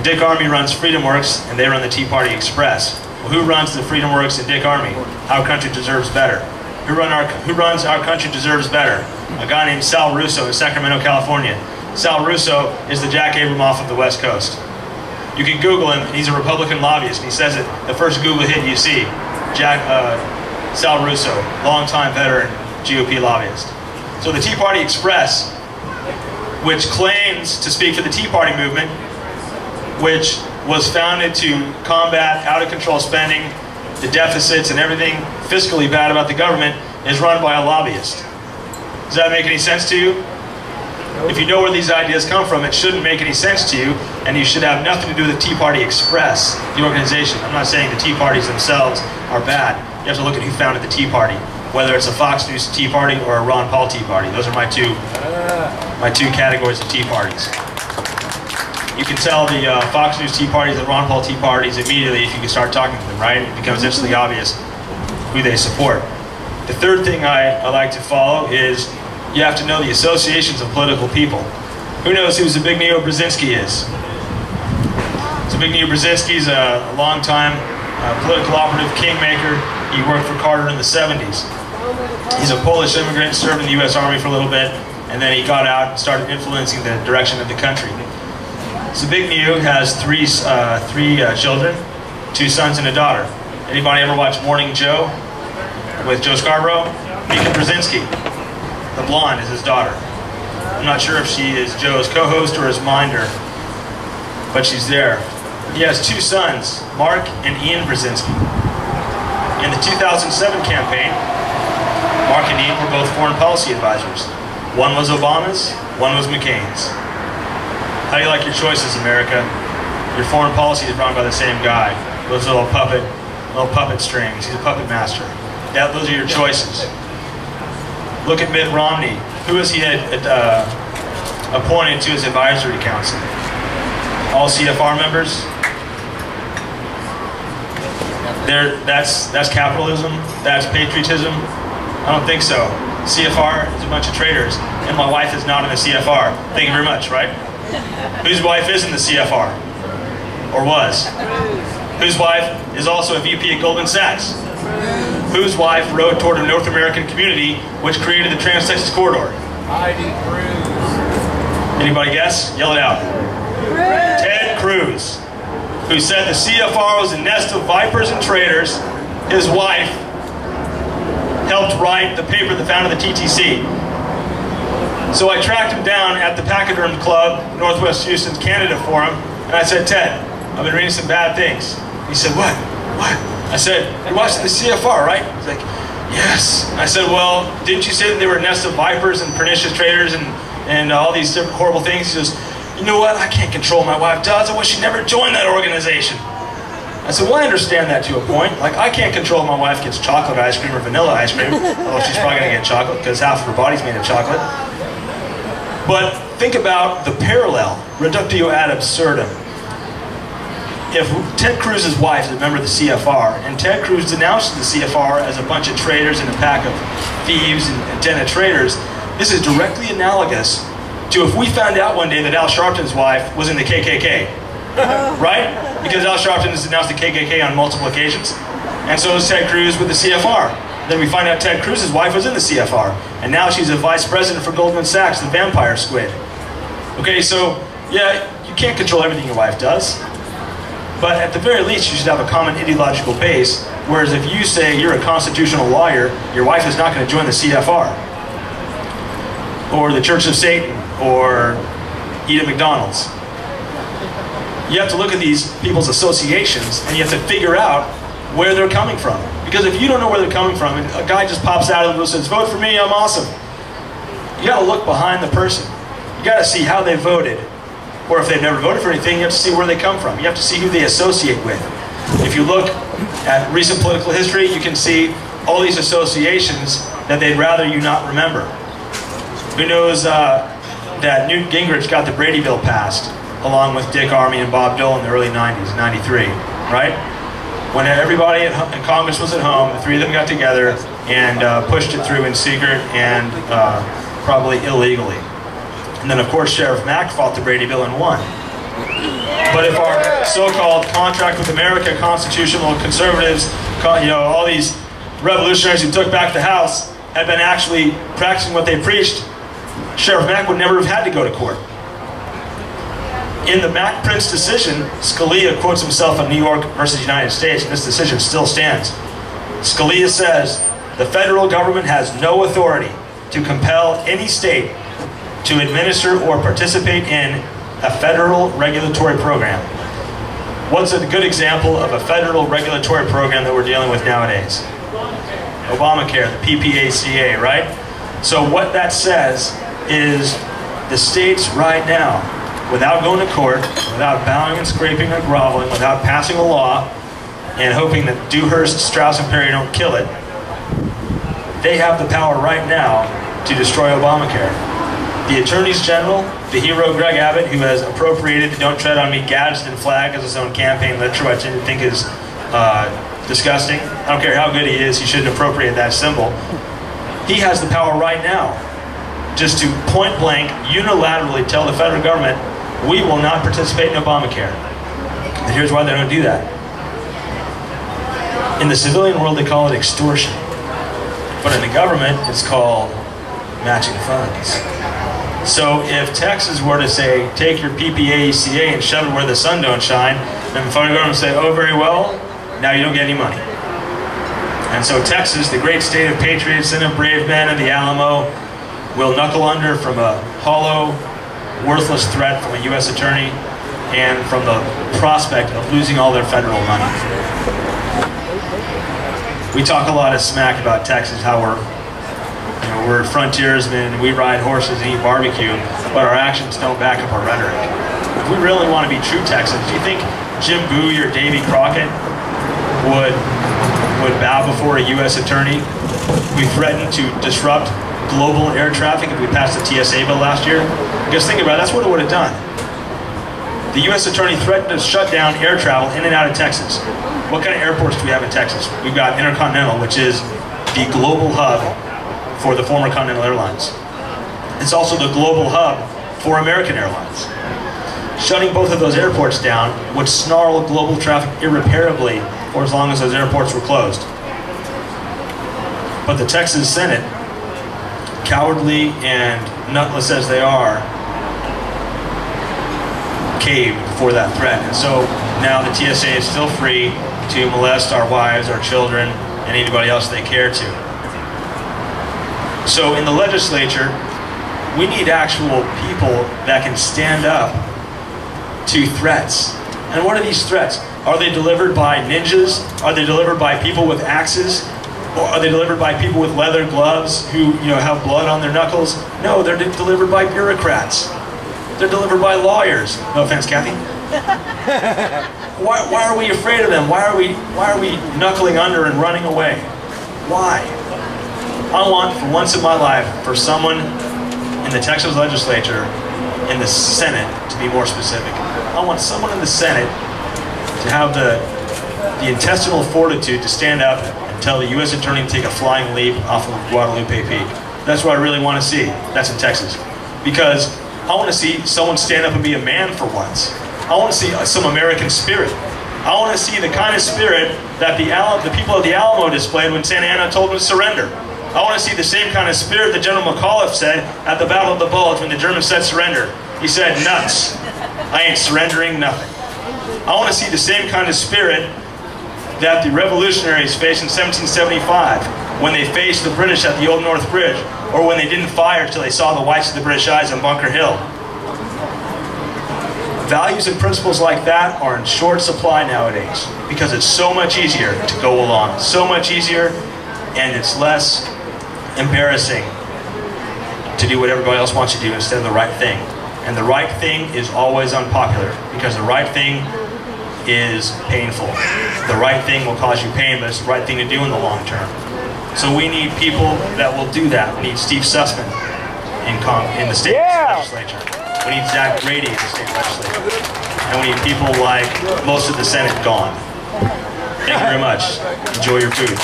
Well, Dick Armey runs Freedom Works, and they run the Tea Party Express. Well, who runs the Freedom Works and Dick Armey? Our Country Deserves Better. Who runs Our Country Deserves Better? A guy named Sal Russo in Sacramento, California. Sal Russo is the Jack Abramoff of the West Coast. You can Google him, and he's a Republican lobbyist, and he says it, the first Google hit you see, Sal Russo, longtime veteran GOP lobbyist. So the Tea Party Express, which claims to speak for the Tea Party movement, which was founded to combat out-of-control spending, the deficits, and everything fiscally bad about the government, is run by a lobbyist. Does that make any sense to you? If you know where these ideas come from, it shouldn't make any sense to you, and you should have nothing to do with the Tea Party Express, the organization. I'm not saying the Tea Parties themselves are bad. You have to look at who founded the Tea Party, whether it's a Fox News Tea Party or a Ron Paul Tea Party. Those are my two categories of Tea Parties. You can tell the Fox News Tea Parties and Ron Paul Tea Parties immediately if you can start talking to them, right? It becomes instantly obvious who they support. The third thing I like to follow is you have to know the associations of political people. Who knows who Zbigniew Brzezinski is? Zbigniew Brzezinski is a long-time political operative kingmaker. He worked for Carter in the 70s. He's a Polish immigrant, served in the U.S. Army for a little bit, and then he got out and started influencing the direction of the country. Zbigniew has three children, 2 sons and a daughter. Anybody ever watch Morning Joe with Joe Scarborough? Mika Brzezinski, the blonde, is his daughter. I'm not sure if she is Joe's co-host or his minder, but she's there. He has 2 sons, Mark and Ian Brzezinski. In the 2007 campaign, Mark and Ian were both foreign policy advisors. One was Obama's, one was McCain's. How do you like your choices, America? Your foreign policy is run by the same guy. Those little puppet strings. He's a puppet master. Yeah, those are your choices. Look at Mitt Romney. Who is he appointed to his advisory council? All CFR members? That's capitalism? That's patriotism? I don't think so. CFR is a bunch of traitors, and my wife is not in the CFR. Thank you very much, right? Whose wife is in the CFR? Or was? Whose wife is also a VP at Goldman Sachs? Whose wife rode toward a North American community which created the Trans-Texas Corridor? Anybody guess? Yell it out. Ted Cruz, who said the CFR was a nest of vipers and traitors. His wife helped write the paper that founded the TTC. So I tracked him down at the Pachyderm Club, Northwest Houston's candidate forum, and I said, Ted, I've been reading some bad things. He said, what? What? I said, you're watching the CFR, right? He's like, yes. I said, well, didn't you say that they were a nest of vipers and pernicious traitors and all these different horrible things? He goes, you know what? I can't control my wife does. I wish she never joined that organization. I said, well, I understand that to a point. Like, I can't control if my wife gets chocolate ice cream or vanilla ice cream. Although she's probably going to get chocolate because half of her body's made of chocolate. But think about the parallel, reductio ad absurdum. If Ted Cruz's wife is a member of the CFR, and Ted Cruz denounced the CFR as a bunch of traitors and a pack of thieves and den of traitors, this is directly analogous to if we found out one day that Al Sharpton's wife was in the KKK. Right? Because Al Sharpton has denounced the KKK on multiple occasions, and so is Ted Cruz with the CFR. Then we find out Ted Cruz's wife was in the CFR, and now she's a vice president for Goldman Sachs, the vampire squid. Okay, so yeah, you can't control everything your wife does, but at the very least you should have a common ideological base, whereas if you say you're a constitutional lawyer, your wife is not going to join the CFR, or the Church of Satan, or eat at McDonald's. You have to look at these people's associations, and you have to figure out where they're coming from. Because if you don't know where they're coming from, and a guy just pops out of the blue and says, vote for me, I'm awesome. You gotta look behind the person. You gotta see how they voted. Or if they've never voted for anything, you have to see where they come from. You have to see who they associate with. If you look at recent political history, you can see all these associations that they'd rather you not remember. Who knows that Newt Gingrich got the Brady bill passed, along with Dick Armey and Bob Dole in the early 90s, 93, right? When everybody in Congress was at home, the three of them got together and pushed it through in secret and probably illegally. And then of course Sheriff Mack fought the Brady bill and won. But But if our so-called contract with America, constitutional conservatives, all these revolutionaries who took back the House had been actually practicing what they preached, Sheriff Mack would never have had to go to court. In the Mack Prince decision, Scalia quotes himself on New York versus United States, and this decision still stands. Scalia says, the federal government has no authority to compel any state to administer or participate in a federal regulatory program. What's a good example of a federal regulatory program that we're dealing with nowadays? Obamacare, the PPACA, right? So what that says is the states right now, without going to court, without bowing and scraping and groveling, without passing a law and hoping that Dewhurst, Strauss, and Perry don't kill it, they have the power right now to destroy Obamacare. The attorneys general, the hero Greg Abbott, who has appropriated the Don't Tread on Me Gadsden flag as his own campaign literature, which I think is disgusting. I don't care how good he is, he shouldn't appropriate that symbol. He has the power right now just to point blank, unilaterally tell the federal government, we will not participate in Obamacare. And here's why they don't do that. In the civilian world, they call it extortion. But in the government, it's called matching funds. So if Texas were to say, take your PPACA and shove it where the sun don't shine, then the federal government would say, oh, very well, now you don't get any money. And so Texas, the great state of patriots and of brave men of the Alamo, will knuckle under from a hollow, worthless threat from a U.S. attorney and from the prospect of losing all their federal money. We talk a lot of smack about Texas, how we're frontiersmen, we ride horses and eat barbecue, but our actions don't back up our rhetoric. If we really want to be true Texans, do you think Jim Bowie or Davy Crockett would bow before a U.S. attorney who threatened to disrupt global air traffic if we passed the TSA bill last year? Because think about it, that's what it would have done. The U.S. attorney threatened to shut down air travel in and out of Texas. What kind of airports do we have in Texas? We've got Intercontinental, which is the global hub for the former Continental Airlines. It's also the global hub for American Airlines. Shutting both of those airports down would snarl global traffic irreparably for as long as those airports were closed. But the Texas Senate, cowardly and nutless as they are, caved before that threat. And so now the TSA is still free to molest our wives, our children, and anybody else they care to. So in the legislature, we need actual people that can stand up to threats. And what are these threats? Are they delivered by ninjas? Are they delivered by people with axes? Or are they delivered by people with leather gloves who have blood on their knuckles? No, they're delivered by bureaucrats. They're delivered by lawyers. No offense, Kathy. Why are we afraid of them? Why are we knuckling under and running away? Why? I want, for once in my life, for someone in the Texas legislature, in the Senate, to be more specific, I want someone in the Senate to have the intestinal fortitude to stand up and tell the U.S. attorney to take a flying leap off of Guadalupe Peak. That's what I really want to see. That's in Texas. Because I want to see someone stand up and be a man for once. I want to see some American spirit. I want to see the kind of spirit that the people of the Alamo displayed when Santa Anna told them to surrender. I want to see the same kind of spirit that General McAuliffe said at the Battle of the Bulge when the Germans said surrender. He said, nuts. I ain't surrendering nothing. I want to see the same kind of spirit that the revolutionaries faced in 1775 when they faced the British at the Old North Bridge, or when they didn't fire until they saw the whites of the British eyes on Bunker Hill. Values and principles like that are in short supply nowadays because it's so much easier to go along. So much easier, and it's less embarrassing to do what everybody else wants you to do instead of the right thing. And the right thing is always unpopular because the right thing is painful. The right thing will cause you pain, but it's the right thing to do in the long term. So we need people that will do that. We need Steve Susman in the state legislature. We need Zach Grady in the state legislature. And we need people like most of the Senate gone. Thank you very much. Enjoy your food.